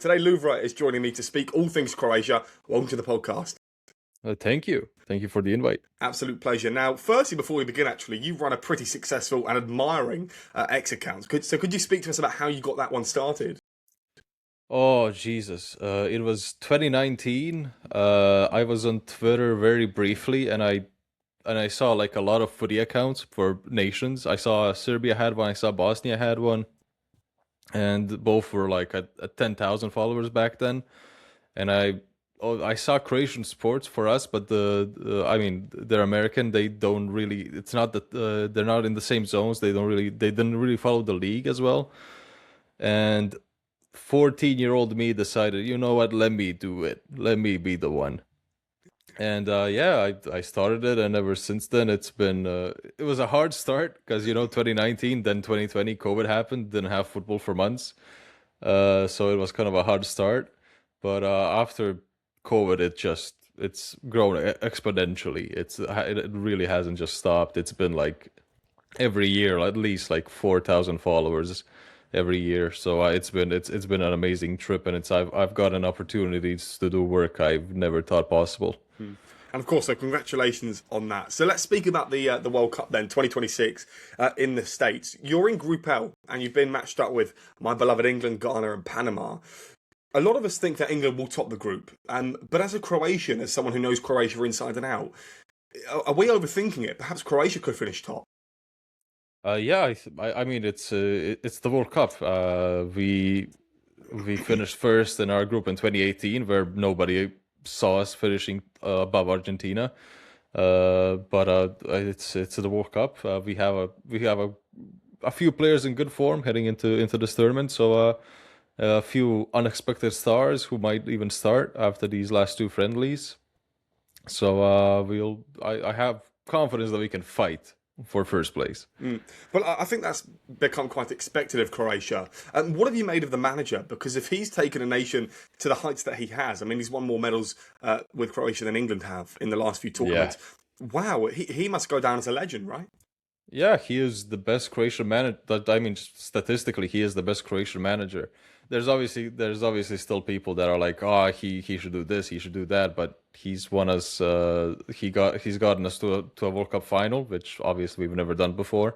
Today, Lovre is joining me to speak all things Croatia. Welcome to the podcast. Thank you. Thank you for the invite. Absolute pleasure. Now, firstly, before we begin, actually, you've run a pretty successful and admiring X account. Could you speak to us about how you got that one started? Oh, Jesus. It was 2019. I was on Twitter very briefly, and I saw like a lot of footy accounts for nations. I saw Serbia had one, I saw Bosnia had one, and both were like at 10,000 followers back then. And I saw Croatian sports for us, but I mean, they're American. They don't really. It's not that they're not in the same zones. They didn't really follow the league as well. And 14-year-old me decided, you know what? Let me do it. Let me be the one. And yeah, I started it, and ever since then it's been. It was a hard start because 2019, then 2020, COVID happened. Didn't have football for months, so it was kind of a hard start. But after COVID, it's grown exponentially. It really hasn't just stopped. It's been like every year at least like 4,000 followers every year. So it's been an amazing trip, and I've gotten opportunities to do work I've never thought possible. And of course, so congratulations on that. So let's speak about the World Cup then, 2026 in the States. You're in Group L, and you've been matched up with my beloved England, Ghana, and Panama. A lot of us think that England will top the group, but as a Croatian, as someone who knows Croatia inside and out, are we overthinking it? Perhaps Croatia could finish top. Yeah, I mean it's the World Cup. We finished first in our group in 2018, where nobody saw us finishing above Argentina. But it's the World Cup. We have a few players in good form heading into this tournament. So a few unexpected stars who might even start after these last two friendlies. So I have confidence that we can fight for first place. Well, I think that's become quite expected of Croatia. What have you made of the manager? Because if he's taken a nation to the heights that he has, I mean, he's won more medals with Croatia than England have in the last few tournaments. Yeah. Wow, he must go down as a legend, right? Yeah, he is the best Croatian manager. I mean, statistically, he is the best Croatian manager. There's obviously still people that are like, oh, he should do this, he should do that, but he's won us. He's gotten us to a World Cup final, which obviously we've never done before.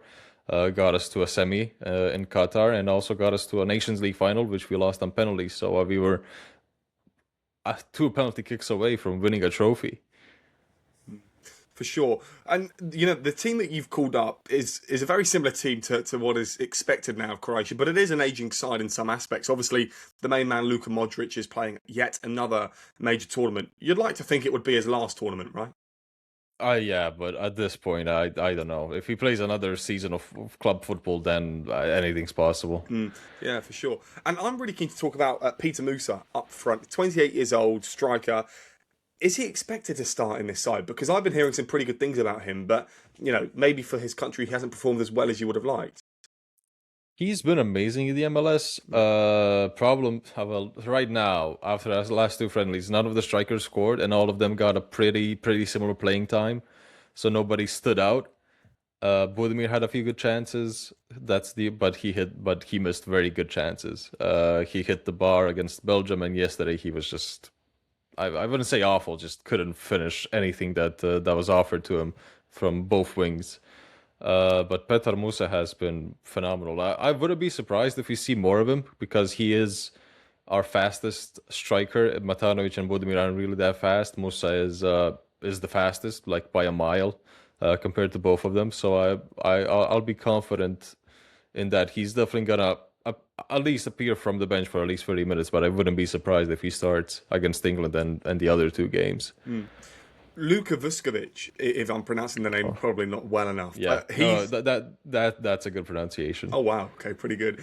Got us to a semi in Qatar, and also got us to a Nations League final, which we lost on penalties. So we were two penalty kicks away from winning a trophy. For sure. And, the team that you've called up is a very similar team to what is expected now of Croatia, but it is an ageing side in some aspects. Obviously, the main man, Luka Modric, is playing yet another major tournament. You'd like to think it would be his last tournament, right? Yeah, but at this point, I don't know. If he plays another season of club football, then anything's possible. Yeah, for sure. And I'm really keen to talk about Peter Musa up front. 28 years old, striker. Is he expected to start in this side? Because I've been hearing some pretty good things about him, but, maybe for his country, he hasn't performed as well as you would have liked. He's been amazing in the MLS. Well, right now, after the last two friendlies, none of the strikers scored, and all of them got a pretty similar playing time. So nobody stood out. Budimir had a few good chances. But he missed very good chances. He hit the bar against Belgium, and yesterday he was just, I wouldn't say awful, just couldn't finish anything that was offered to him from both wings. But Petar Musa has been phenomenal. I wouldn't be surprised if we see more of him, because he is our fastest striker. Matanovic and Budimir aren't really that fast. Musa is the fastest, like by a mile, compared to both of them. So I'll be confident in that. He's definitely gonna at least appear from the bench for at least 30 minutes, but I wouldn't be surprised if he starts against England and the other two games. Luka Vuskovic, if I'm pronouncing the name probably not well enough. Yeah, He's... no, that's a good pronunciation. Oh, wow. Okay, pretty good.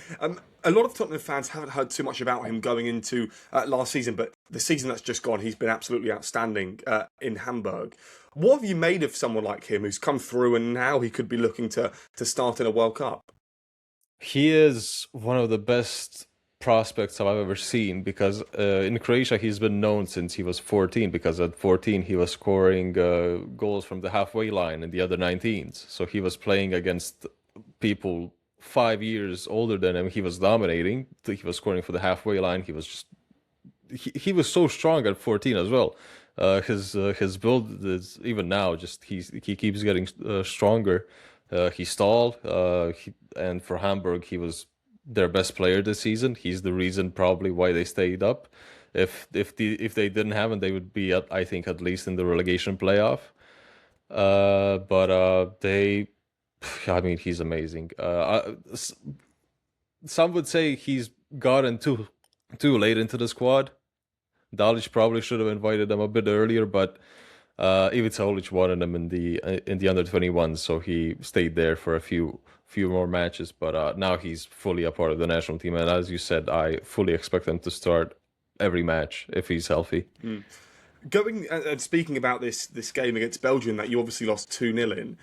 A lot of Tottenham fans haven't heard too much about him going into last season, but the season that's just gone, he's been absolutely outstanding in Hamburg. What have you made of someone like him who's come through and now he could be looking to start in a World Cup? He is one of the best prospects I've ever seen, because in Croatia he's been known since he was 14, because at 14 he was scoring goals from the halfway line in the other 19s. So he was playing against people 5 years older than him. He was dominating. He was scoring for the halfway line. He was just he was so strong at 14 as well. His build is even now just he keeps getting stronger. He's tall. And for Hamburg, he was their best player this season. He's the reason probably why they stayed up. If they didn't have him, they would be I think at least in the relegation playoff. But they, I mean, he's amazing. Some would say he's gotten too late into the squad. Dalić probably should have invited them a bit earlier, but Ivica Olić wanted him in the under 21, so he stayed there for a few more matches. But now he's fully a part of the national team, and as you said, I fully expect him to start every match if he's healthy. Going and speaking about this game against Belgium that you obviously lost 2-0 in.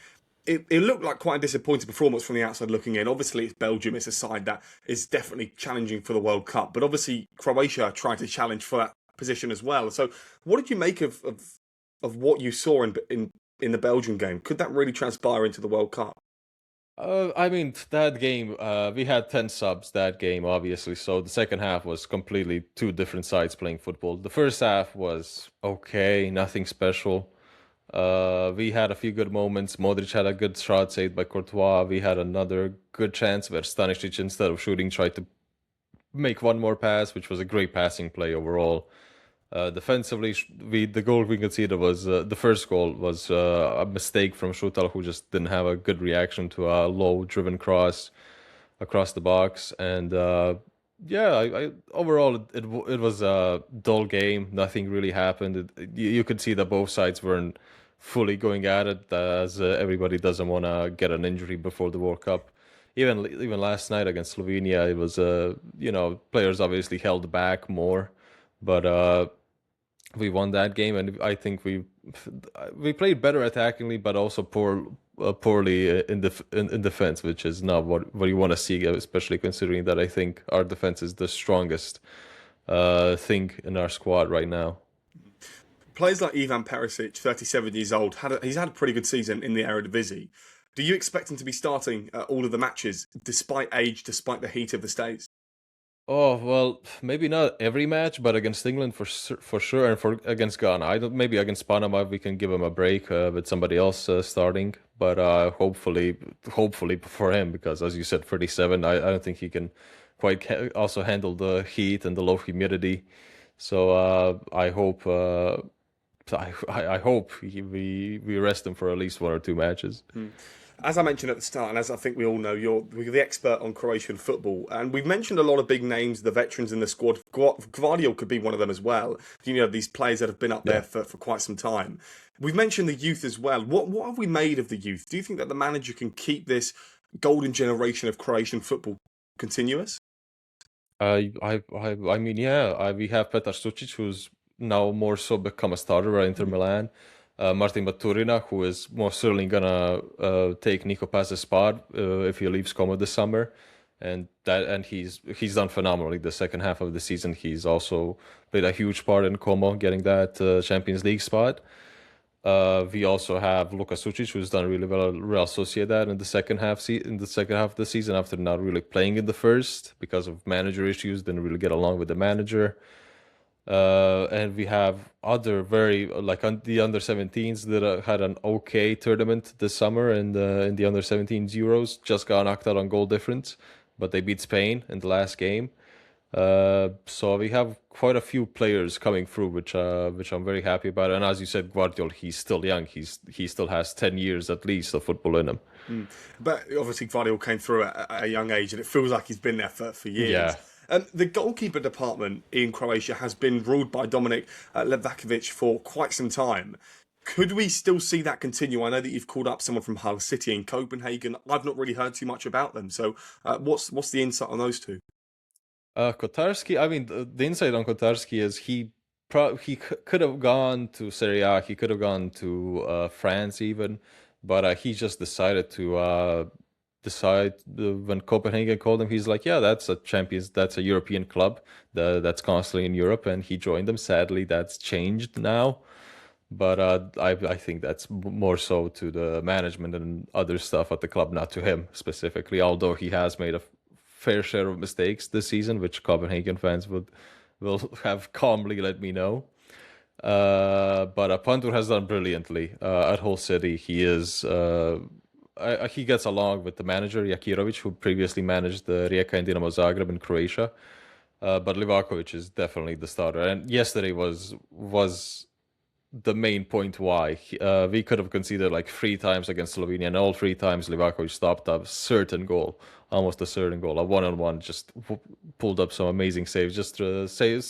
It looked like quite a disappointing performance from the outside looking in. Obviously, it's Belgium. It's a side that is definitely challenging for the World Cup. But obviously, Croatia tried to challenge for that position as well. So what did you make of what you saw in the Belgian game? Could that really transpire into the World Cup? I mean, that game, we had 10 subs that game, obviously. So the second half was completely two different sides playing football. The first half was okay, nothing special. We had a few good moments. Modric had a good shot saved by Courtois. We had another good chance where Stanisic, instead of shooting, tried to make one more pass, which was a great passing play overall. Defensively, the goal we conceded was the first goal was a mistake from Schutel, who just didn't have a good reaction to a low-driven cross across the box. And I overall it was a dull game. Nothing really happened. You could see that both sides weren't fully going at it, as everybody doesn't want to get an injury before the World Cup. Even last night against Slovenia, it was players obviously held back more, but we won that game, and I think we played better attackingly, but also poorly in defense, which is not what you want to see, especially considering that I think our defense is the strongest thing in our squad right now. Players like Ivan Perisic, 37 years old, he's had a pretty good season in the Eredivisie. Do you expect him to be starting all of the matches, despite age, despite the heat of the States? Oh, well, maybe not every match, but against England for sure, and against Ghana. Maybe against Panama we can give him a break with somebody else starting, but hopefully for him, because as you said, 37, I don't think he can quite also handle the heat and the low humidity. So I hope we rest him for at least one or two matches. As I mentioned at the start, and as I think we all know, you're the expert on Croatian football, and we've mentioned a lot of big names, the veterans in the squad. Gvardiol could be one of them as well. These players that have been up there for quite some time. We've mentioned the youth as well. What have we made of the youth? Do you think that the manager can keep this golden generation of Croatian football continuous? I mean, yeah. We have Petar Sučić, who's now more so become a starter at Inter Milan. Martin Maturina, who is most certainly gonna take Nico Paz's spot if he leaves Como this summer, and he's done phenomenally the second half of the season. He's also played a huge part in Como getting that Champions League spot. We also have Luka Sučić, who's done really well at Real Sociedad in the second half of the season after not really playing in the first because of manager issues. Didn't really get along with the manager. And we have other the under 17s that had an okay tournament this summer in the under 17s Euros. Just got knocked out on goal difference, but they beat Spain in the last game. So we have quite a few players coming through, which I'm very happy about. And as you said, Gvardiol, he's still young. He still has 10 years at least of football in him. But obviously Gvardiol came through at a young age, and it feels like he's been there for years. Yeah. The goalkeeper department in Croatia has been ruled by Dominik Levkovic for quite some time. Could we still see that continue? I know that you've called up someone from Hull City in Copenhagen. I've not really heard too much about them. So what's the insight on those two? Kotarski, I mean, the insight on Kotarski is he could have gone to Serie A, he could have gone to France even, but he just decided to when Copenhagen called him, he's like, yeah, that's a European club that's constantly in Europe, and he joined them. Sadly, that's changed now, but I think that's more so to the management and other stuff at the club, not to him specifically, although he has made a fair share of mistakes this season, which Copenhagen fans would will have calmly let me know. But Pantur has done brilliantly at Hull City. He gets along with the manager Jakirovic, who previously managed the Rijeka and Dinamo Zagreb in Croatia. But Livakovic is definitely the starter. And yesterday was the main point why we could have conceded like 3 times against Slovenia, and all 3 times Livakovic stopped a certain goal, almost a certain goal, a one-on-one, just pulled up some amazing saves. Just to say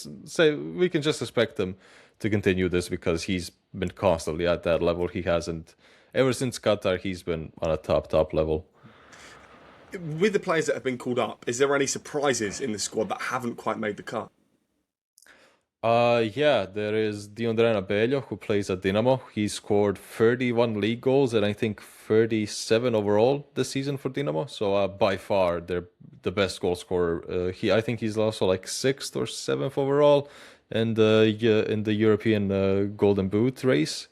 we can just expect him to continue this because he's been constantly at that level. He hasn't ever since Qatar. He's been on a top level. With the players that have been called up, is there any surprises in the squad that haven't quite made the cut? Yeah, there is Diondrena Bello who plays at Dinamo. He scored 31 league goals and I think 37 overall this season for Dinamo. So by far they're the best goal scorer. I think he's also like 6th or 7th overall in the European Golden Boot race.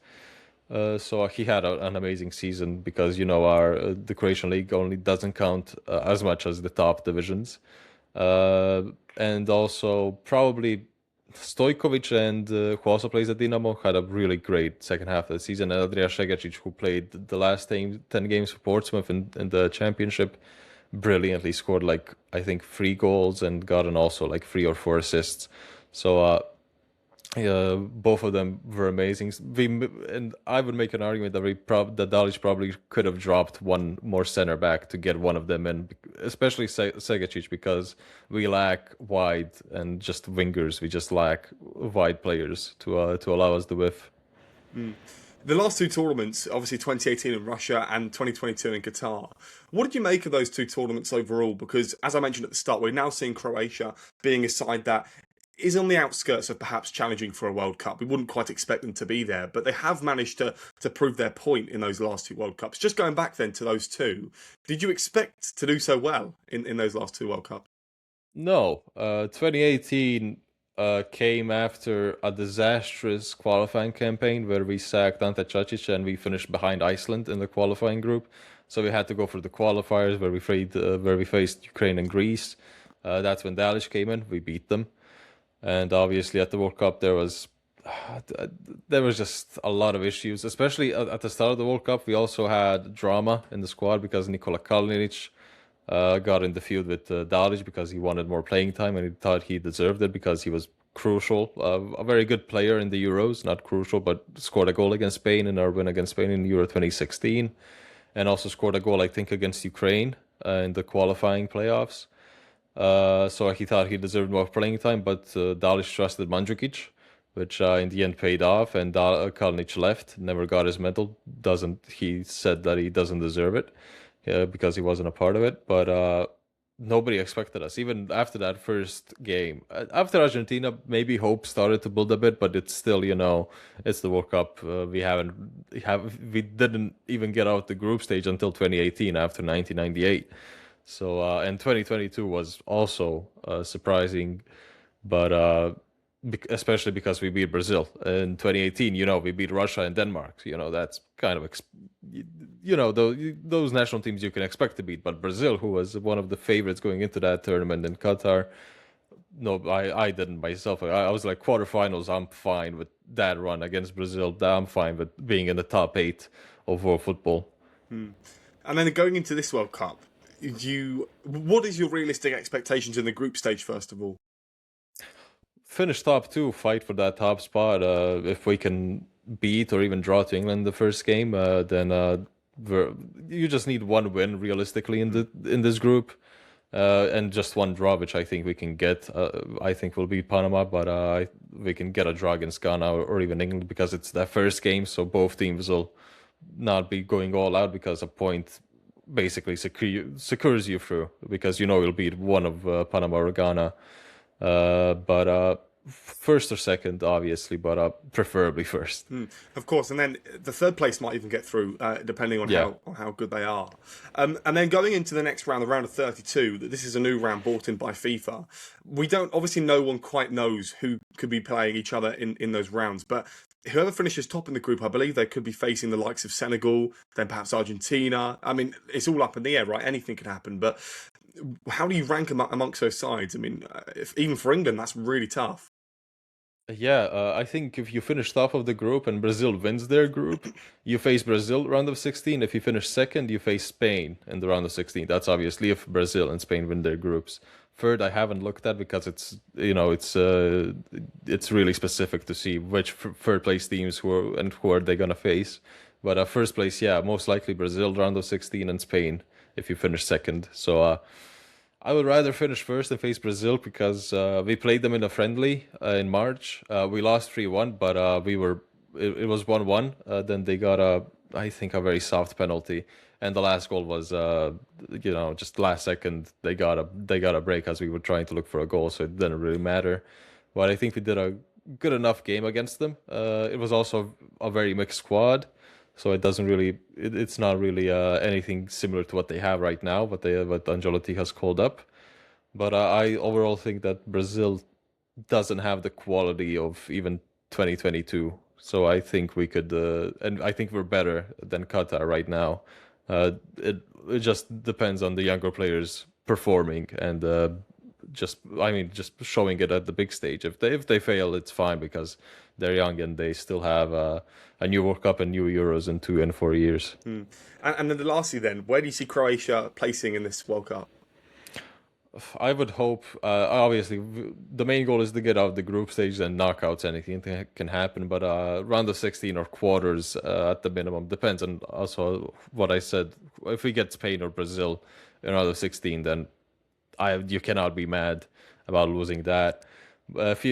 So he had an amazing season because our the Croatian league only doesn't count as much as the top divisions, and also probably Stojkovic and who also plays at Dinamo had a really great second half of the season. And Adria Šegačić, who played the last 10 games for Portsmouth in the championship, brilliantly scored like I think 3 goals and gotten also like 3 or 4 assists. So yeah, both of them were amazing. And I would make an argument that that Dalić probably could have dropped one more center back to get one of them in, especially Segacic, because we lack wide and just wingers. We just lack wide players to allow us the width. The last 2 tournaments, obviously 2018 in Russia and 2022 in Qatar. What did you make of those 2 tournaments overall? Because as I mentioned at the start, we're now seeing Croatia being a side that is on the outskirts of perhaps challenging for a World Cup. We wouldn't quite expect them to be there, but they have managed to prove their point in those last 2 World Cups. Just going back then to those 2, did you expect to do so well in those last 2 World Cups? No, 2018 came after a disastrous qualifying campaign where we sacked Ante Čačić and we finished behind Iceland in the qualifying group. So we had to go for the qualifiers where we faced Ukraine and Greece. That's when Dalić came in. We beat them. And obviously at the World Cup there was just a lot of issues, especially at the start of the World Cup. We also had drama in the squad because Nikola Kalinic got in the feud with Dalić because he wanted more playing time and he thought he deserved it because he was crucial, a very good player in the Euros, not crucial, but scored a goal against Spain in our win against Spain in Euro 2016, and also scored a goal I think against Ukraine in the qualifying playoffs. So he thought he deserved more playing time, but Dalić trusted Mandzukic, which in the end paid off, and Kalinic left, never got his medal. He said that he doesn't deserve it because he wasn't a part of it, but nobody expected us. Even after that first game, after Argentina, maybe hope started to build a bit, but it's still, it's the World Cup. We didn't even get out the group stage until 2018 after 1998. So, and 2022 was also surprising, but especially because we beat Brazil. In 2018, we beat Russia and Denmark. That's kind of, those national teams you can expect to beat. But Brazil, who was one of the favorites going into that tournament in Qatar, no, I didn't myself. I was like quarterfinals. I'm fine with that run against Brazil. I'm fine with being in the top 8 of world football. And then going into this World Cup, what is your realistic expectations in the group stage, first of all? Finish top 2, fight for that top spot. If we can beat or even draw to England the first game, then you just need one win realistically in this group, and just one draw, which I think we can get. I think we'll beat Panama, but we can get a draw against Ghana or even England because it's their first game, so both teams will not be going all out because a point basically secures you through because you'll beat one of Panama or Ghana, but first or second, obviously, but preferably first. Of course, and then the third place might even get through, depending on how good they are. And then going into the next round, the round of 32, this is a new round brought in by FIFA. We don't, obviously, no one quite knows who could be playing each other in those rounds, but whoever finishes top in the group, I believe they could be facing the likes of Senegal, then perhaps Argentina. I mean, it's all up in the air, right? Anything could happen, but How do you rank amongst those sides? I mean, even for England, that's really tough. Yeah, I think if you finish top of the group and Brazil wins their group, you face Brazil round of 16. If you finish second, you face Spain in the round of 16. That's obviously if Brazil and Spain win their groups. Third, I haven't looked at because it's really specific to see which third place teams who are they gonna face. But first place, yeah, most likely Brazil round of 16 and Spain if you finish second. So I would rather finish first and face Brazil because we played them in a friendly in March. We lost 3-1, but it was 1-1. Then they got I think a very soft penalty, and the last goal was just last second they got a break as we were trying to look for a goal, so it didn't really matter. But I think we did a good enough game against them. It was also a very mixed squad. So it doesn't really, it's not really anything similar to what they have right now, what Ancelotti has called up. But I overall think that Brazil doesn't have the quality of even 2022. So I think we could, and I think we're better than Qatar right now. It just depends on the younger players performing and just showing it at the big stage. If they fail, it's fine because they're young and they still have a new World Cup and new Euros in 2 and 4 years. And then lastly, then, where do you see Croatia placing in this World Cup? I would hope, obviously, the main goal is to get out of the group stage and knockouts. Anything can happen, but round of 16 or quarters at the minimum depends on also what I said. If we get Spain or Brazil in round of 16, then you cannot be mad about losing that. If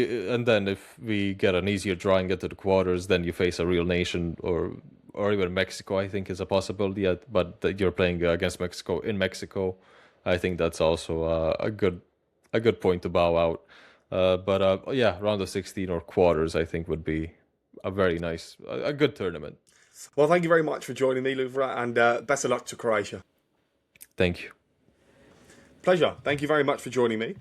we get an easier draw and get to the quarters, then you face a real nation or even Mexico. I think is a possibility. But you're playing against Mexico in Mexico. I think that's also a good point to bow out. Yeah, round of 16 or quarters, I think would be a very nice, a good tournament. Well, thank you very much for joining me, Lovre, and best of luck to Croatia. Thank you. Pleasure. Thank you very much for joining me.